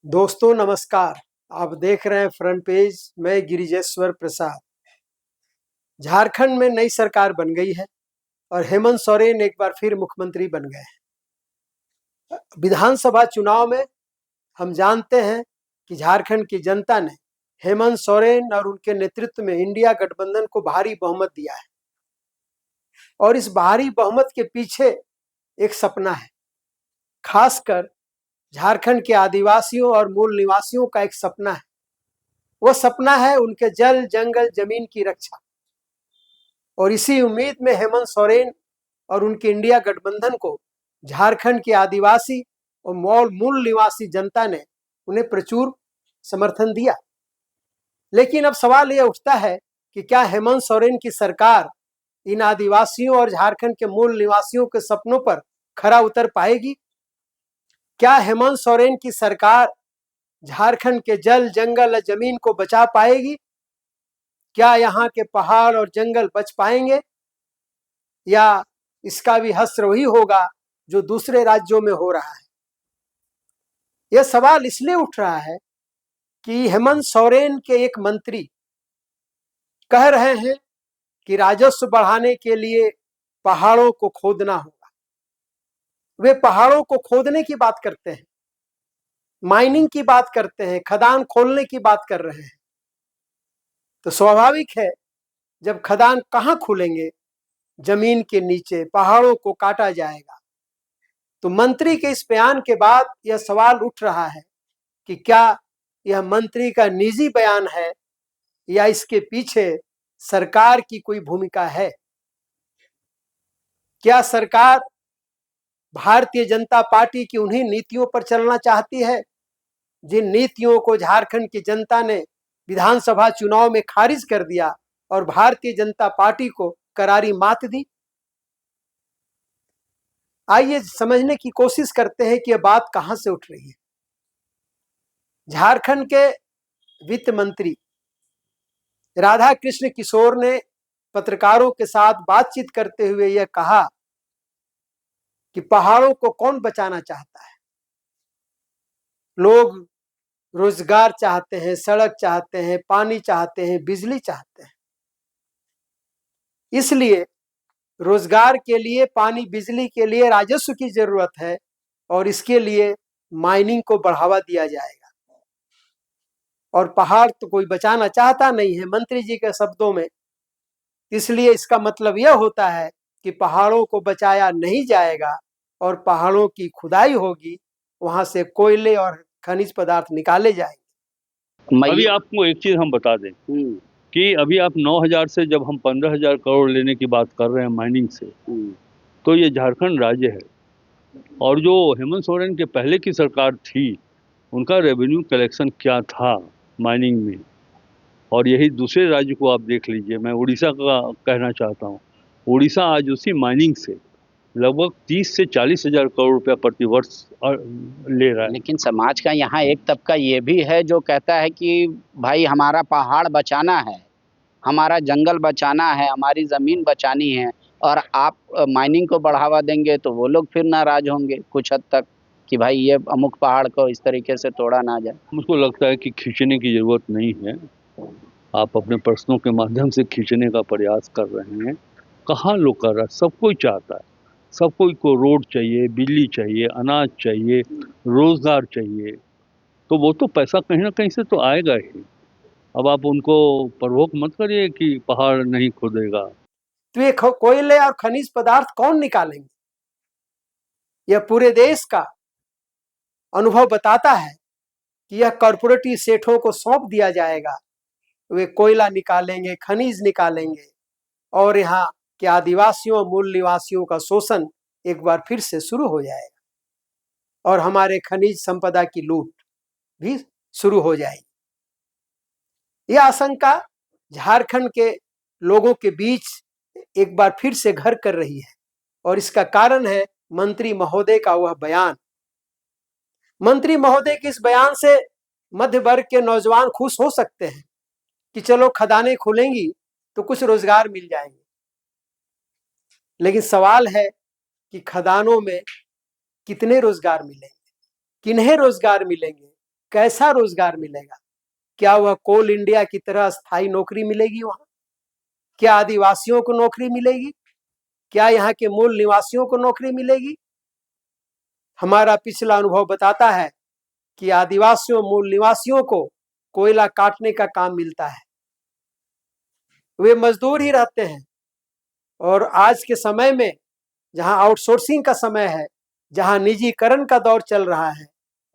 दोस्तों नमस्कार। आप देख रहे हैं फ्रंट पेज। मैं गिरिजेश्वर प्रसाद। झारखंड में नई सरकार बन गई है और हेमंत सोरेन एक बार फिर मुख्यमंत्री बन गए हैं। विधानसभा चुनाव में हम जानते हैं कि झारखंड की जनता ने हेमंत सोरेन और उनके नेतृत्व में इंडिया गठबंधन को भारी बहुमत दिया है और इस भारी बहुमत के पीछे एक सपना है। खासकर झारखंड के आदिवासियों और मूल निवासियों का एक सपना है। वह सपना है उनके जल जंगल जमीन की रक्षा। और इसी उम्मीद में हेमंत सोरेन और उनके इंडिया गठबंधन को झारखंड के आदिवासी और मूल निवासी जनता ने उन्हें प्रचुर समर्थन दिया। लेकिन अब सवाल यह उठता है कि क्या हेमंत सोरेन की सरकार इन आदिवासियों और झारखंड के मूल निवासियों के सपनों पर खरा उतर पाएगी? क्या हेमंत सोरेन की सरकार झारखंड के जल जंगल और जमीन को बचा पाएगी? क्या यहाँ के पहाड़ और जंगल बच पाएंगे या इसका भी हश्र वही होगा जो दूसरे राज्यों में हो रहा है? यह सवाल इसलिए उठ रहा है कि हेमंत सोरेन के एक मंत्री कह रहे हैं कि राजस्व बढ़ाने के लिए पहाड़ों को खोदना होगा। वे पहाड़ों को खोदने की बात करते हैं, माइनिंग की बात करते हैं, खदान खोलने की बात कर रहे हैं। तो स्वाभाविक है, जब खदान कहाँ खुलेंगे? जमीन के नीचे पहाड़ों को काटा जाएगा। तो मंत्री के इस बयान के बाद यह सवाल उठ रहा है कि क्या यह मंत्री का निजी बयान है या इसके पीछे सरकार की कोई भूमिका है? क्या सरकार भारतीय जनता पार्टी की उन्हीं नीतियों पर चलना चाहती है जिन नीतियों को झारखंड की जनता ने विधानसभा चुनाव में खारिज कर दिया और भारतीय जनता पार्टी को करारी मात दी? आइए समझने की कोशिश करते हैं कि यह बात कहां से उठ रही है। झारखंड के वित्त मंत्री राधा कृष्ण किशोर ने पत्रकारों के साथ बातचीत करते हुए यह कहा कि पहाड़ों को कौन बचाना चाहता है। लोग रोजगार चाहते हैं, सड़क चाहते हैं, पानी चाहते हैं, बिजली चाहते हैं। इसलिए रोजगार के लिए, पानी बिजली के लिए राजस्व की जरूरत है और इसके लिए माइनिंग को बढ़ावा दिया जाएगा। और पहाड़ तो कोई बचाना चाहता नहीं है, मंत्री जी के शब्दों में। इसलिए इसका मतलब यह होता है कि पहाड़ों को बचाया नहीं जाएगा और पहाड़ों की खुदाई होगी, वहां से कोयले और खनिज पदार्थ निकाले जाएंगे। अभी आपको एक चीज हम बता दें कि अभी आप 9,000 से जब हम 15,000 करोड़ लेने की बात कर रहे हैं माइनिंग से, तो ये झारखंड राज्य है। और जो हेमंत सोरेन के पहले की सरकार थी, उनका रेवेन्यू कलेक्शन क्या था माइनिंग में, और यही दूसरे राज्य को आप देख लीजिए। मैं उड़ीसा का कहना चाहता हूँ, उड़ीसा आज उसी माइनिंग से लगभग 30 से 40 हजार करोड़ रुपया प्रति वर्ष ले रहा है। लेकिन समाज का यहाँ एक तबका ये भी है जो कहता है कि भाई हमारा पहाड़ बचाना है, हमारा जंगल बचाना है, हमारी ज़मीन बचानी है, और आप माइनिंग को बढ़ावा देंगे तो वो लोग फिर नाराज होंगे कुछ हद तक कि भाई ये अमुक पहाड़ को इस तरीके से तोड़ा ना जाए। मुझको लगता है कि खींचने की ज़रूरत नहीं है। आप अपने प्रश्नों के माध्यम से खींचने का प्रयास कर रहे हैं। कहाँ लोग कर रहा है? सब कोई चाहता है, सब कोई को रोड चाहिए, बिजली चाहिए, अनाज चाहिए, रोजगार चाहिए। तो वो तो पैसा कहीं ना कहीं से तो आएगा ही। अब आप उनको प्रवोक मत करिए कि पहाड़ नहीं खोदेगा। तो ये कोयले और खनिज पदार्थ कौन निकालेंगे? यह पूरे देश का अनुभव बताता है कि यह कॉर्पोरेटी सेठों को सौंप दिया जाएगा। वे कोयला निकालेंगे, खनिज निकालेंगे और यहाँ के आदिवासियों, मूल निवासियों का शोषण एक बार फिर से शुरू हो जाएगा और हमारे खनिज संपदा की लूट भी शुरू हो जाएगी। यह आशंका झारखंड के लोगों के बीच एक बार फिर से घर कर रही है और इसका कारण है मंत्री महोदय का वह बयान। मंत्री महोदय के इस बयान से मध्य वर्ग के नौजवान खुश हो सकते हैं कि चलो खदानें खुलेंगी तो कुछ रोजगार मिल जाएंगे। लेकिन सवाल है कि खदानों में कितने रोजगार मिलेंगे, किन्हें रोजगार मिलेंगे, कैसा रोजगार मिलेगा? क्या वह कोल इंडिया की तरह स्थायी नौकरी मिलेगी वहां? क्या आदिवासियों को नौकरी मिलेगी? क्या यहाँ के मूल निवासियों को नौकरी मिलेगी? हमारा पिछला अनुभव बताता है कि आदिवासियों मूल निवासियों को कोयला काटने का काम मिलता है, वे मजदूर ही रहते हैं। और आज के समय में जहां आउटसोर्सिंग का समय है, जहां निजीकरण का दौर चल रहा है,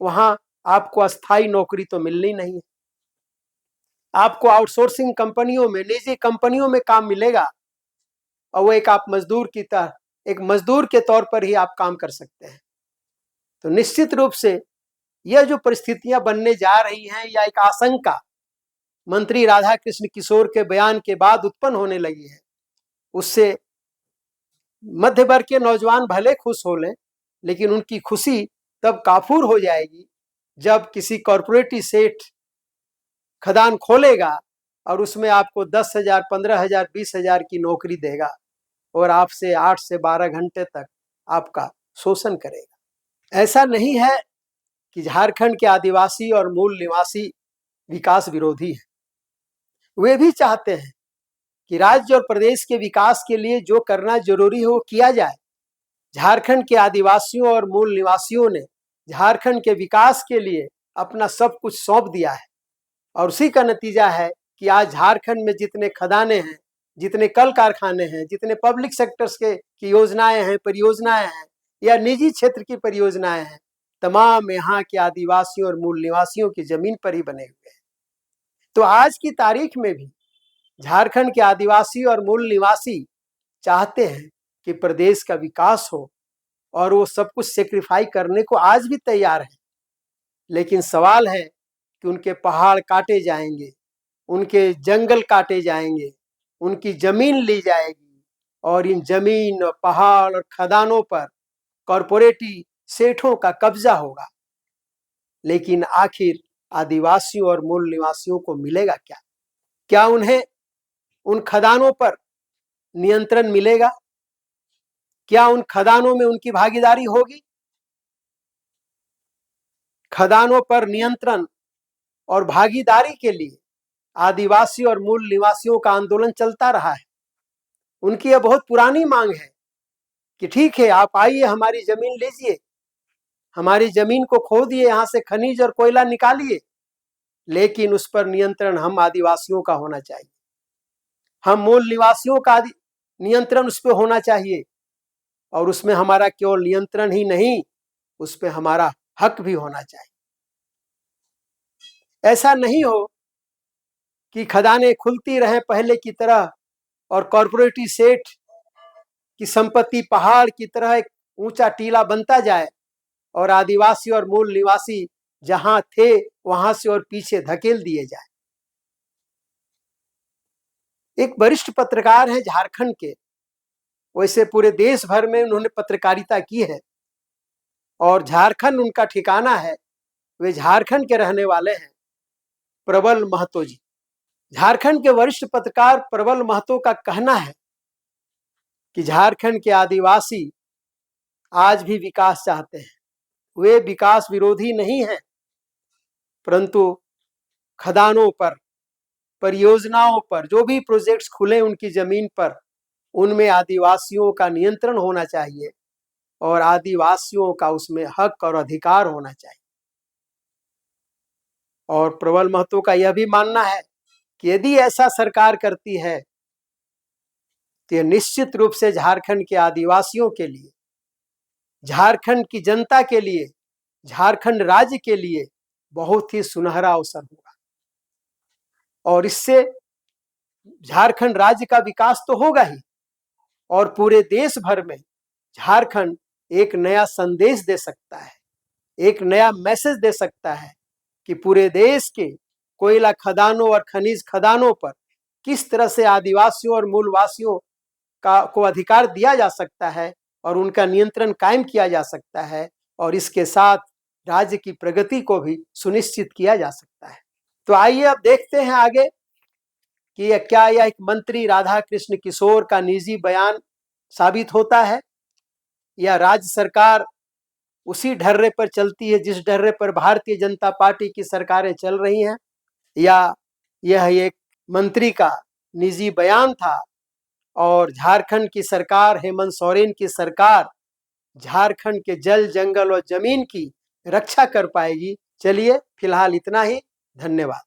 वहां आपको अस्थायी नौकरी तो मिलनी नहीं है। आपको आउटसोर्सिंग कंपनियों में, निजी कंपनियों में काम मिलेगा और वो एक आप मजदूर की तरह, एक मजदूर के तौर पर ही आप काम कर सकते हैं। तो निश्चित रूप से यह जो परिस्थितियां बनने जा रही हैं, या एक आशंका मंत्री राधाकृष्ण किशोर के बयान के बाद उत्पन्न होने लगी है, उससे मध्य वर्ग के नौजवान भले खुश हो लें, लेकिन उनकी खुशी तब काफूर हो जाएगी जब किसी कॉरपोरेटी सेठ खदान खोलेगा और उसमें आपको 10,000, 15,000, 20,000 की नौकरी देगा और आपसे 8 से 12 घंटे तक आपका शोषण करेगा। ऐसा नहीं है कि झारखंड के आदिवासी और मूल निवासी विकास विरोधी हैं। वे भी चाहते हैं कि राज्य और प्रदेश के विकास के लिए जो करना जरूरी हो वो किया जाए। झारखंड के आदिवासियों और मूल निवासियों ने झारखंड के विकास के लिए अपना सब कुछ सौंप दिया है और उसी का नतीजा है कि आज झारखंड में जितने खदानें हैं, जितने कल कारखाने हैं, जितने पब्लिक सेक्टर्स की योजनाएं हैं, परियोजनाएं हैं या निजी क्षेत्र की परियोजनाएं हैं, तमाम यहाँ के आदिवासियों और मूल निवासियों की जमीन पर ही बने हुए हैं। तो आज की तारीख में भी झारखंड के आदिवासी और मूल निवासी चाहते हैं कि प्रदेश का विकास हो और वो सब कुछ सेक्रीफाई करने को आज भी तैयार है। लेकिन सवाल है कि उनके पहाड़ काटे जाएंगे, उनके जंगल काटे जाएंगे, उनकी जमीन ली जाएगी और इन जमीन, पहाड़ और खदानों पर कॉरपोरेटी सेठों का कब्जा होगा। लेकिन आखिर आदिवासियों और मूल निवासियों को मिलेगा क्या? क्या उन्हें उन खदानों पर नियंत्रण मिलेगा? क्या उन खदानों में उनकी भागीदारी होगी? खदानों पर नियंत्रण और भागीदारी के लिए आदिवासी और मूल निवासियों का आंदोलन चलता रहा है। उनकी यह बहुत पुरानी मांग है कि ठीक है, आप आइए, हमारी जमीन लीजिए, हमारी जमीन को खोदिए, यहां से खनिज और कोयला निकालिए, लेकिन उस पर नियंत्रण हम आदिवासियों का होना चाहिए, हम मूल निवासियों का नियंत्रण उस पर होना चाहिए। और उसमें हमारा केवल नियंत्रण ही नहीं, उस पर हमारा हक भी होना चाहिए। ऐसा नहीं हो कि खदानें खुलती रहें पहले की तरह और कॉरपोरेटी सेठ की संपत्ति पहाड़ की तरह एक ऊंचा टीला बनता जाए और आदिवासी और मूल निवासी जहां थे वहां से और पीछे धकेल दिए जाए। एक वरिष्ठ पत्रकार है झारखंड के, वैसे पूरे देश भर में उन्होंने पत्रकारिता की है और झारखंड उनका ठिकाना है। वे झारखंड के रहने वाले हैं, प्रबल महतो जी। झारखंड के वरिष्ठ पत्रकार प्रबल महतो का कहना है कि झारखंड के आदिवासी आज भी विकास चाहते हैं। वे विकास विरोधी नहीं हैं, परंतु खदानों पर, परियोजनाओं पर, जो भी प्रोजेक्ट्स खुले उनकी जमीन पर, उनमें आदिवासियों का नियंत्रण होना चाहिए और आदिवासियों का उसमें हक और अधिकार होना चाहिए। और प्रबल महतो का यह भी मानना है कि यदि ऐसा सरकार करती है तो निश्चित रूप से झारखंड के आदिवासियों के लिए, झारखंड की जनता के लिए, झारखंड राज्य के लिए बहुत ही सुनहरा अवसर होगा और इससे झारखंड राज्य का विकास तो होगा ही और पूरे देश भर में झारखंड एक नया संदेश दे सकता है, एक नया मैसेज दे सकता है कि पूरे देश के कोयला खदानों और खनिज खदानों पर किस तरह से आदिवासियों और मूलवासियों को अधिकार दिया जा सकता है और उनका नियंत्रण कायम किया जा सकता है और इसके साथ राज्य की प्रगति को भी सुनिश्चित किया जा सकता है। तो आइए अब देखते हैं आगे कि क्या यह एक मंत्री राधाकृष्ण किशोर का निजी बयान साबित होता है या राज्य सरकार उसी ढर्रे पर चलती है जिस ढर्रे पर भारतीय जनता पार्टी की सरकारें चल रही हैं, या यह एक मंत्री का निजी बयान था और झारखंड की सरकार, हेमंत सोरेन की सरकार झारखंड के जल, जंगल और जमीन की रक्षा कर पाएगी? चलिए फिलहाल इतना ही। धन्यवाद।